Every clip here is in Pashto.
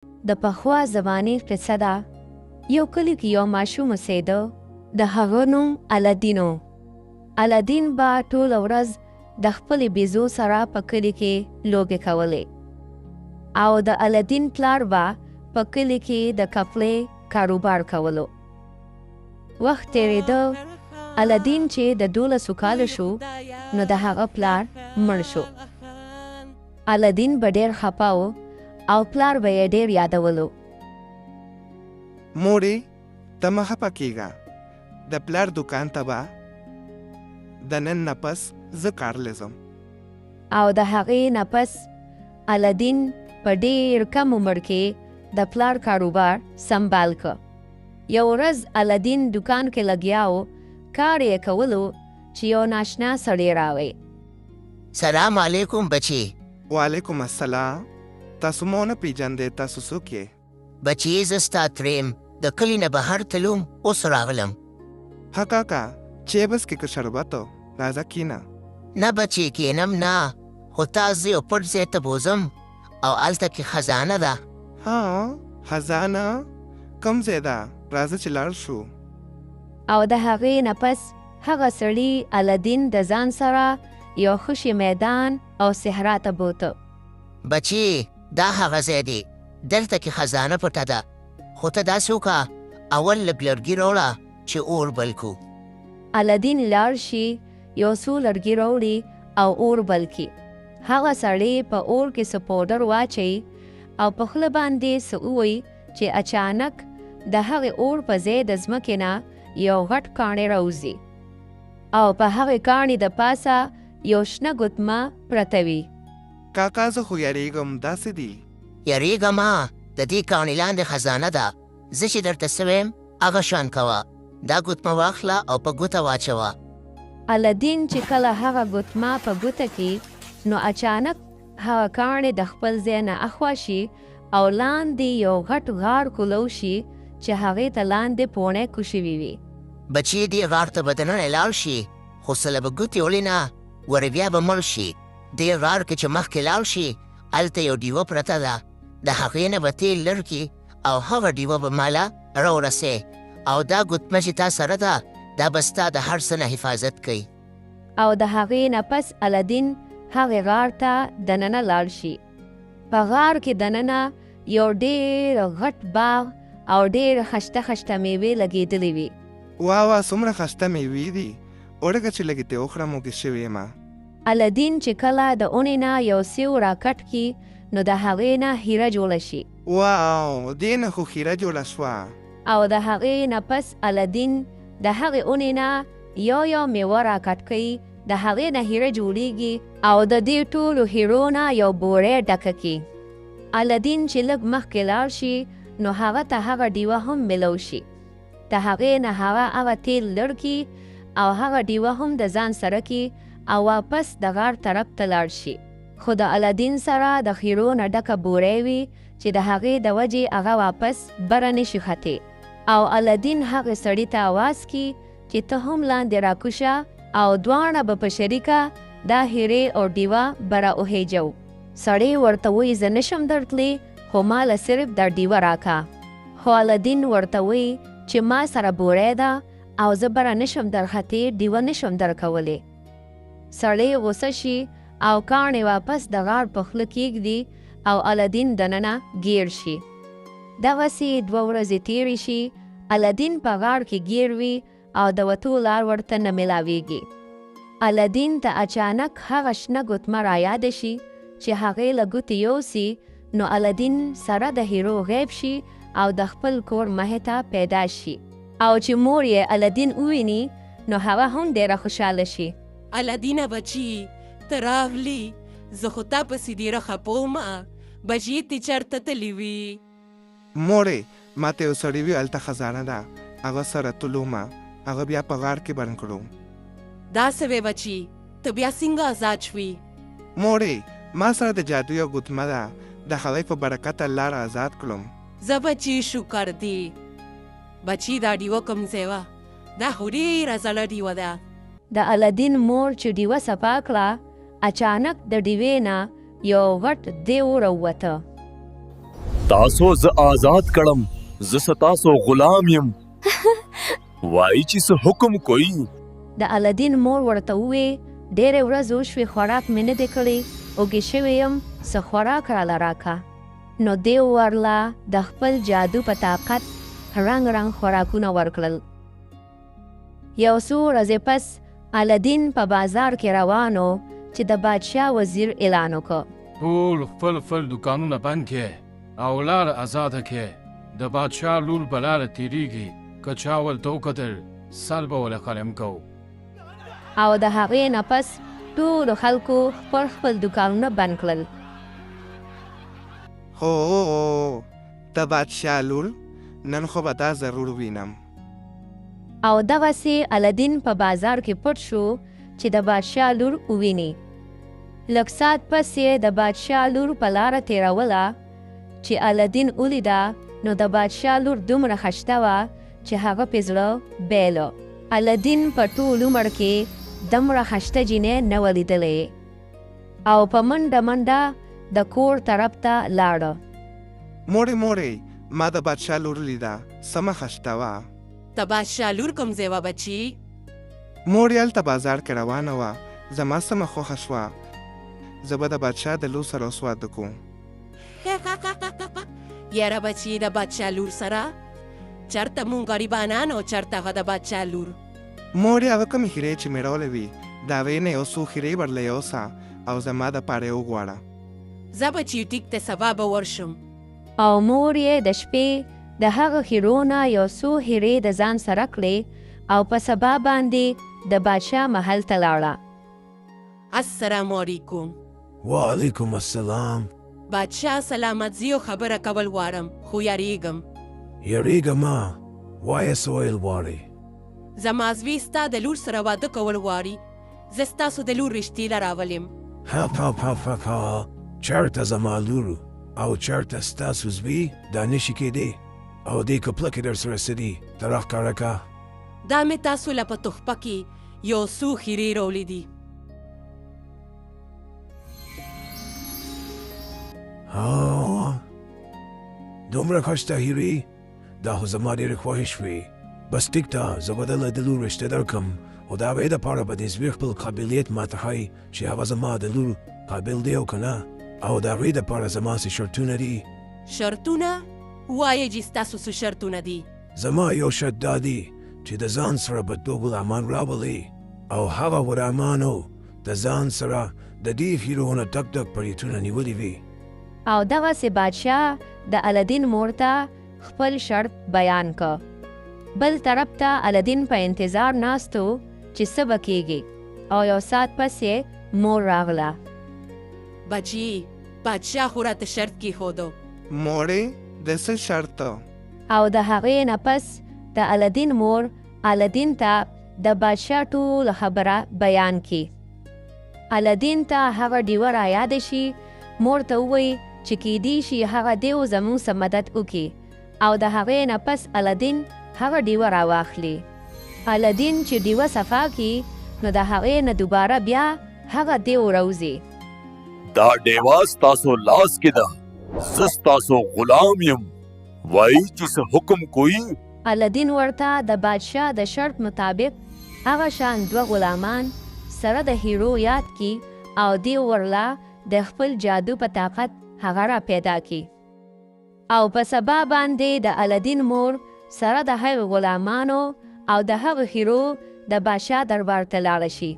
د پخوا زمانې قصه ده. یو کلي کې یو ماشوم اوسېده. د هغه نوم الادین و. الادین به ټوله ورځ د خپلې بیزو سره په کلي کې لوبې کولې. او د الادین پلار به په کلي کې د کپړې کاروبار کولو. وخت تېرېده. الادین چې د 12 کاله شو نو د هغه پلار مړ شو. الادین به ډېر خپه و او پلار به یې ډېر یادولو. مورې ته مه خپه کېږه. د پلار دوکان ته به د نن نه پس زه کار لزم. او د هغې نه پس الادین په ډېر کم عمر کې د پلار کاروبار سنبال که. یو ورځ الادین دوکان کې لګیا و. کار یې کولو چې یو ناشنا سړی راوی. سلام علیکم بچی. وعلیکم السلام. تاسو مو نه پیژندې؟ تاسو څوک یې؟ بچی زه ستا تریم د کلي نه بهر تلوم اوس راغلم. ها کاکا چای بس کې که شربتو راځه کښېنه. نه بچی کښېنم نه، خو تا زه یو پټ ځای ته بوځم او هلته کې خزانه ده. ها خزانه؟ کوم ځای ده؟ راځه چې لاړ شو. او د هغې نه پس هغه سړي الادین د ځان سره یو خوشي میدان او صحرا ته بوته. بچی دا هغه ځای دی، دلته کې خزانه پټه ده، خو ته داسې وکړه اول لږ لرګي راوړه چې اور بل کړو. الادین لاړ شي، یو څو لرګي راوړي او اور بل کړي. هغه سړی په اور کې څه پوډر واچوي او په خوله باندې څه ووایي چې اچانک د هغې اور په ځای د ځمکې نه یو غټ کاڼی راوځي او په هغې کاڼي د پاسه یو شنه ګوتمه پرته وي. کاکا زه خو یریږم، داسې دي. یریږه ما، د دې کاڼي لاندې خزانه ده. زه چې درته څه ویم هغه شان کوه. دا ګوتمه واخله او په ګوته واچوه. الادین چې کله هغه ګوتمه په ګوته کې نو اچانک هغه کاڼی د خپل ځای نه اخوا شي او لاندې یو غټ غار کولو شي چې هغې ته لاندې پوڼې کوشوي وي. بچی دې غار ته به دننه لاړ شي، خو سله به ګوتې ولینه ور بیا به مړ شي. دې غار کې چې مخکې لاړ شي هلته یو ډیوه پرته ده، د هغې نه به تیل لر کړي او هغه ډیوه به ماله راورسې او دا ګوتمه چې تا سره ده دا به ستا د هر څه نه حفاظت کوي. او د هغې نه پس الادین هغې غار ته دننه لاړ شي. په غار کې دننه یو ډېر غټ باغ او ډېر خشته خشته میوې لګېدلې وي. واه څومره خسته میوې دي. وړکه چې لږې ترې وخورم وږې شوې یم. الادین چې کله د اونې نه یو سیو راکټ کړي نو د هغې نه هیره جوړه شي. واو دې نه خو خیره جوړه شوه. او د هغې نه پس الادین د هغې اونې نه یو میوه راکټ کوي، د هغې نه هیره جوړیږي او د دې ټولو هیرو نه یو بورې ډکه کړي. الادین چې لږ مخکې لاړ شي نو هغه ته هغه ډیوه هم ملو شي. د هغې نه هغه تیل لړ کړي او هغه ډیوه هم د ځان سره کړي او واپس د غار طرف ته لاړ شي. خو د الادین سره د خیرو نه ډکه بورې وي چې د هغې د وجې هغه واپس بره نشي ختې. او الادین هغې سړي ته اواز کړي چې ته هم لاندې راکوشه او دواړه به په شریکه دا هیرې او ډیوه بره وهیجو. سړی ورته وایي زه نشم درتلی، خو ما له صرف دا ډیوه راکه. خو الادین ورته وایي چې ما سره بورې ده او زه بره نشم درختې، ډیوه نشم درکولی. سړی غوسه شي او کاڼی واپس د غار په خوله کېږدي او الادین دننه ګیر شي. دغسې 2 ورځې تېرې شي. الادین په غار کې ګیر وي او د وتو لار ورته نه میلاویږي. الادین ته اچانک هغه شنه ګوتمه رایاده شي چې هغې له ګوتې یوسي نو الادین سره د هیرو غیب شي او د خپل کور مخې ته پیدا شي. او چې مور یې الادین وویني نو هغه هم ډېره خوشحاله شي. الادینه بچی ته راغلی، زه خو تا پسې ډېره خپه ومه. بچی ته چېرته تللی وي؟ مورې ما ته یو سړی وي هلته خزانه ده، هغه سره تلومه، هغه بیا په غار کې بند کړو. داسې وې بچی، ته بیا څنګه آزاد شوي؟ مورې ما سره د جادو یو ګوتمه ده، د هغې په برکته لاره آزاد کړم. زه بچی شکر دی. بچی دا ډیوه کوم ځای وه؟ دا خو ډېره زړه ډیوه ده. د الادین مور چې ډیوه صفا کړه اچانک د ډیوې نه یو غټ دیو راووته. تاسو زه آزاد کړم، زه ستاسو غلام یم. وایي چې څه حکم کوي. د الادین مور ورته ووې ډېرې ورځې وشوې خوراک مې نه دی کړی، اوږې شوی یم، څه خوراک راله راکه. نو دی ورله د خپل جادو په طاقت رنګ رنګ خوراکونه ورکړل. یو څو ورځې پس الادین په بازار کې روانو چې د بادشاه وزیر اعلان وکړ. ټول خپل دوکانونه بند کړئ او لاره ازاده کړئ. د بادشاه لور به لاره تېرېږي، که چا ورته وکتل سر به ورله قلم کوو. او د هغې نه پس ټولو خلکو خپل دوکانونه بند کړل. هو د بادشاه لور، نن خو به دا ضرور وینم. او دغسې الادین په بازار کې پټ شو چې د بادشاه لور وویني. لږ ساعت پس یې د بادشاه لور په لاره تېروله چې الادین ولیده، نو د بادشاه لور دومره خشته وه چې هغه پې زړه بیله. الادین په ټول عمر کې دومره خشته جینۍ نه وه لیدلې او په منډه د کور طرف ته لاړه. مورې ما د بادشاه لور لیده، سمه خشته وه. د بادشاه لور کوم ځای وه بچي؟ مور یې هلته بازار کې روانه وه، زما سمه خوښه شوه. زه به د بادشاه د لور سره اوس واده کوم. یاره بچي د بادشاه لور سره؟ چرته مونږ غریبانان او چرته هغه د بادشاه لور؟ مور یې هغه کومې خیرې چې مې راوړې وي د هغې نه یو څو خیرې ورله یوسه او زما دپاره یې وغواړه. زه بچي ټیک ته سبا به ورشم. او مور یې د شپې د هغه خیرو نه یو څو هیرې د ځان سره کړې او په سبا باندې د بادشاه محل ته لاړه. السلام علیکم. وعلیکم السلام. بادشاه سلامت، یو خبره کول غواړم خو یاریږم. یاریږه وایه څه ویل غواړې؟ زما زوی ستا د لور سره واده کول غواړي. زه ستاسو د لور رشتې له راولم. ها چېرته زما لور او چېرته ستاسو زوی؟ دا نشي کېدی. او دې کپله کې در سره څه دي؟ ته راښکاره که. دا مې تاسو له په تحفه کې یو څو خیرې راوړې دي. دومره ښایسته هیرې؟ دا خو زما ډېرې خوښې شوې. بس ټیک ده، زه به دله د لور رشته درکړم، خو د هغې دپاره به دې زوی خپل قابلیت ماته ښایي چې هغه زما د لور قابل دی او که نه. او د هغې دپاره زما څه شرطونه دي. شرطونه؟ وایه چې ستاسو څه شرطونه دي؟ زما یو شرط دا دی چې د ځان سره به دوه غلامان راولې او هغه غلامانو د ځان سره د دې هیرو نه ډک پریتونه نیولي وي. او دغسې بادشاه د الادین مور ته خپل شرط بیان که. بل طرف ته الادین په انتظار ناستو چې څه به کېږي او یو ساعت پس یې مور راغله. بچي بادشاه خو راته شرط کېښودو. مورې د څه شرط؟ او د هغې نه پس د الادین مور الادین ته د بادشاه ټوله خبره بیان کړي. الادین ته هغه ډیوه رایاده شي. مور ته ووایي چې کیدی شي هغه دیو زموږ څه مدد وکړي او د هغې نه پس الادین هغه ډیوه راواخلي. الادین چې ډیوه صفا کړي نو د هغې نه دوباره بیا هغه دیو راوځي. دا ډیوه ستاسو لاس کې ده، زه ستاسو غلام یم. وایي چې څه حکم کوي؟ الادین ورته د بادشاه د شرط مطابق هغه شان دوه غلامان سره د هیرو یاد کی او دی ورله د خپل جادو په طاقت هغه را پیدا کی. او په سبا باندې د الادین مور سره د هغه غلامانو او د هغه هیرو د بادشاه دربار ته لاړه شي.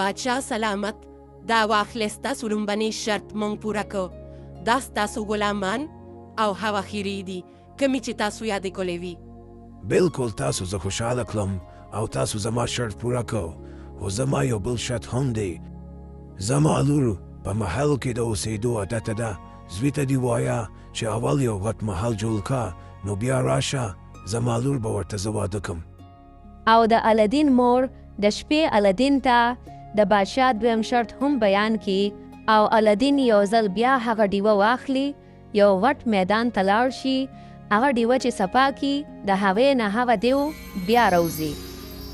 بادشاه سلامت، دا واخلې ستاسو لومبنی شرط مونږ پوره کړ. دا ستاسو غلامان او هغه خیرې دي کومې چې تاسو یادې کولې وي. بلکل تاسو زه خوشحاله کړم او تاسو زما شرط پوره کړ. خو زما یو بل شرط هم دی. زما لور په محل کې د اوسېدو عادت ده. زوی ته دې وایه چې اول یو غټ محل جوړ کړه، نو بیا راشه زما لور به ورته زه واده کړم. او د الادین مور د شپې الادین ته د بادشاه دویم شرط هم بیان کی او الادین یو ځل بیا هغه ډیوه واخلي، یو غټ میدان ته لاړ شي، هغه ډیوه چې صفا کی د هغې نه هغه دیو بیا راوځي.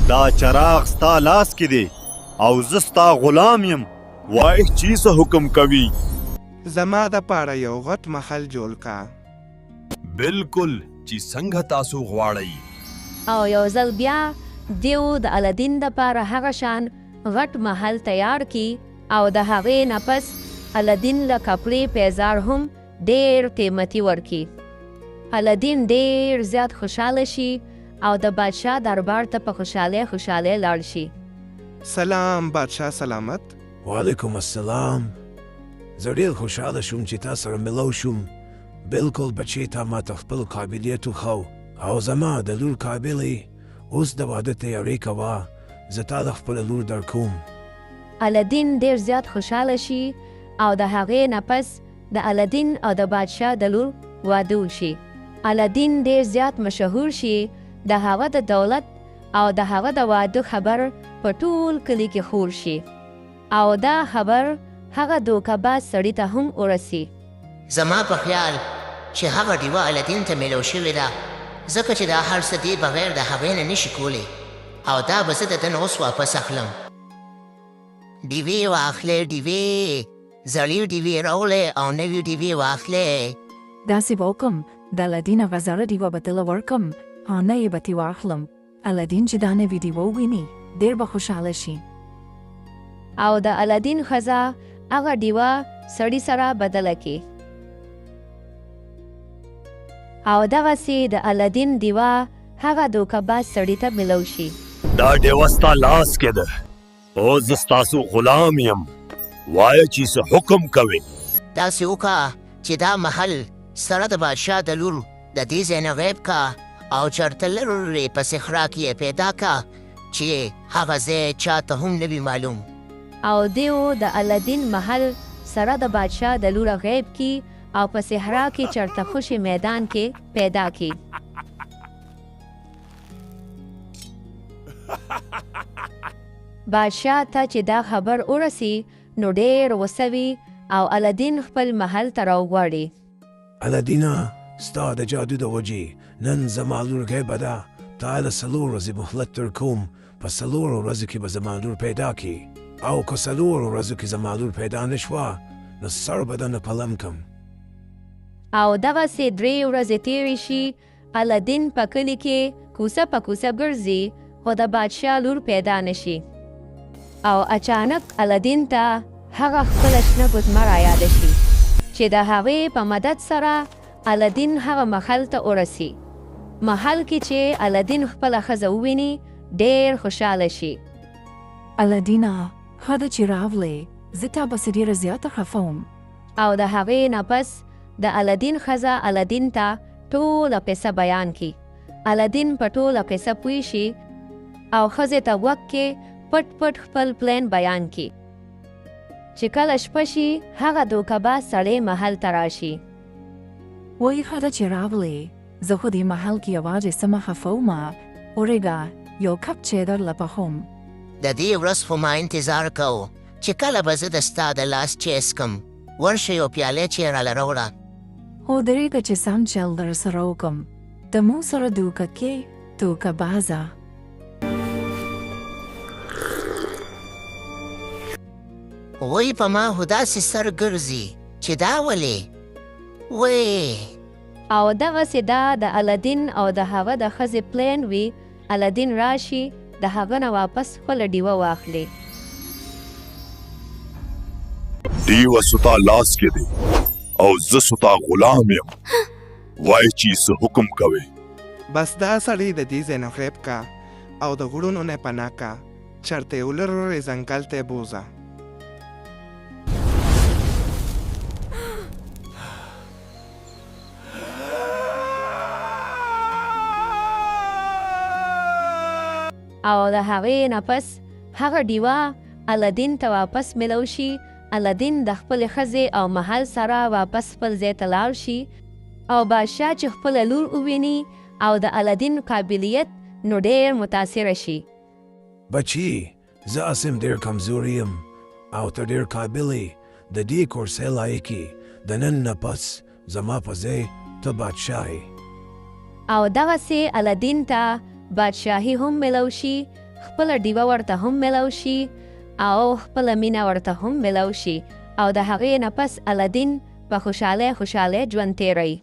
دا چراغ ستا لاس کې دی او زه ستا غلام یم. وایه چې څه حکم کوي؟ زما دپاره یو غټ محل جوړ کا. بالکل چې څنګه تاسو غواړئ. او یو ځل بیا دیو د الدین دپاره هغه شان غټ محل تیار کی او د هغې نه پس الدین له کپړې پیزار هم ډېر قیمتي ورکي. الدین ډېر زیات خوشحاله شي او د بادشاه دربار ته په خوشحالۍ لاړ شي. سلام بادشاه سلامت. وعلیکم السلام. زه ډېر خوشحاله شوم چې تا سره ملو شوم. بالکل بچې تا ما ته خپل قابلیت وښو او زما د لور قابلې اوس د واده تیاري کوه. زه تا د خپله لور درکوم. الدین ډېر زیات خوشحاله شي او د هغې نه پس د الدین او د بادشاه د لور واده وشي. الدین ډېر زیات مشهور شي. د هغه د دولت او د هغه د واده خبر په ټول کلي کې خور شي او دا خبر هغه دوکه‌باز سړي ته هم ورسي. زما په خیال چې هغه ډیوه الدین ته میلو شوې ده ځکه چې دا هر څه دی بغیر د هغې نه نشي کولی او دا به زه د ده نه اوس واپس اخلم. ډیوې واخلې ډیوې زړې ډیوې راوړې او نوې ډیوې واخلې. داسې به وکړم د الدین هغه زړه ډیوه به تله ورکړم او نه یې به ترې واخلم. الدین چې دا نوې ډیوه وویني ډېر به خوشحاله شي. او د الدین ښځه هغه ډیوه سړي سره بدله کړي او دغسې د الدین ډیوه هغه دوکه‌باز سړي ته ملو شي. دا ډیوه ستا لاس کې ده او زه ستاسو غلام یم. وایه چې څه حکم کوې. داسې وکړه چې دا محل سره د بادشاه د لور د دې ځای نه غیب کا او چېرته لرې په صحرا کې یې پیدا کا چې هغه ځای چاته هم نه وي معلوم. او دیو د الدین محل سره د بادشاه د لور غیب کی او په صحرا کې چرته خوشي میدان کې پیدا کی. بادشاه ته چې دا خبر ورسی نو ډېر غوسه وي او الدین خپل محل ته راوغواړي. الدینه ستا د جادو د وجې نن زما لور غیبه ده. تا له 4 ورځې مهلت درکوم. په 4 ورځو کې به زما لور پیدا کړي او که 4 ورځو کې زما لور پیدا نه شوه نو سر به درنه پلم کم. او دغسې 3 ورځې تېرې شي. الدین په کلي کې کوڅه په کوڅه ګرځي خو د بادشاه لور پیدا نشي. او اچانک الدین ته هغه خپله شنه ګوتمه رایاده شي چې د هغې په مدد سره الدین هغه محل ته ورسي. محل کې چې الدین خپله ښځه وویني ډېر خوشحاله شي. الدینه ښه ده چې راغلې. زه تا پسې ډېره زیاته خفه وم. او د هغې نه پس د الدین ښځه الدین ته ټوله قصه بیان کی. الدین په ټوله قصه پوه شي او ښځې ته غوږ کې پټ پټ خپل پلان بیان کی. چې کله شپه شي هغه دوکه‌باز سړی محل ته راشي. وایي ښه ده چې راغلې. زه خو دې محل کې یوازې سمه خفه ومه. اورېږه یو کپ چای درله پخوم. د دې ورځ خو ما انتظار کوو چې کله به زه د ستا د لاس چای څکم. ورشه یو پیاله چای راله راوړه. هو درېږه چې سم چل در سره وکړم. د مو سره دوکه کې دوکه‌بازه. وایي په ما خو داسې سر ګرځي چې دا ولې وایي. او دغسې دا د الدین او د هغه د ښځې پلان وي. الدین راشي د هغه نه واپس خپله ډیوه واخلي. ډیوه ستا لاس کې دی او زه ستا غلام یم. وایه چې څه حکم کوې. بس دا سړی د دې ځای نه غیب کا او د غرونو نه پناه کا چېرته یو لرې ځنګل ته بوځه. او د هغې نه پس هغه ډیوه الدین ته واپس ملو شي. الدین د خپلې ښځې او محل سره واپس خپل ځای ته لاړ شي او بادشاه چې خپله لور وویني او د الدین قابلیت نو ډېر متاثره شي. بچی زه اسم ډېر کمزوری یم او ته ډېر قابلې د دې کورسۍ لایقې. د نن نه پس زما په ځای ته بادشاهې. او دغسې الدین ته بادشاهي هم ملو شي. خپله ډیوه ورته هم ملو شي او خپله مینه ورته هم ملو شي او د هغې نه پس الدین په خوشحالۍ ژوند تیروي.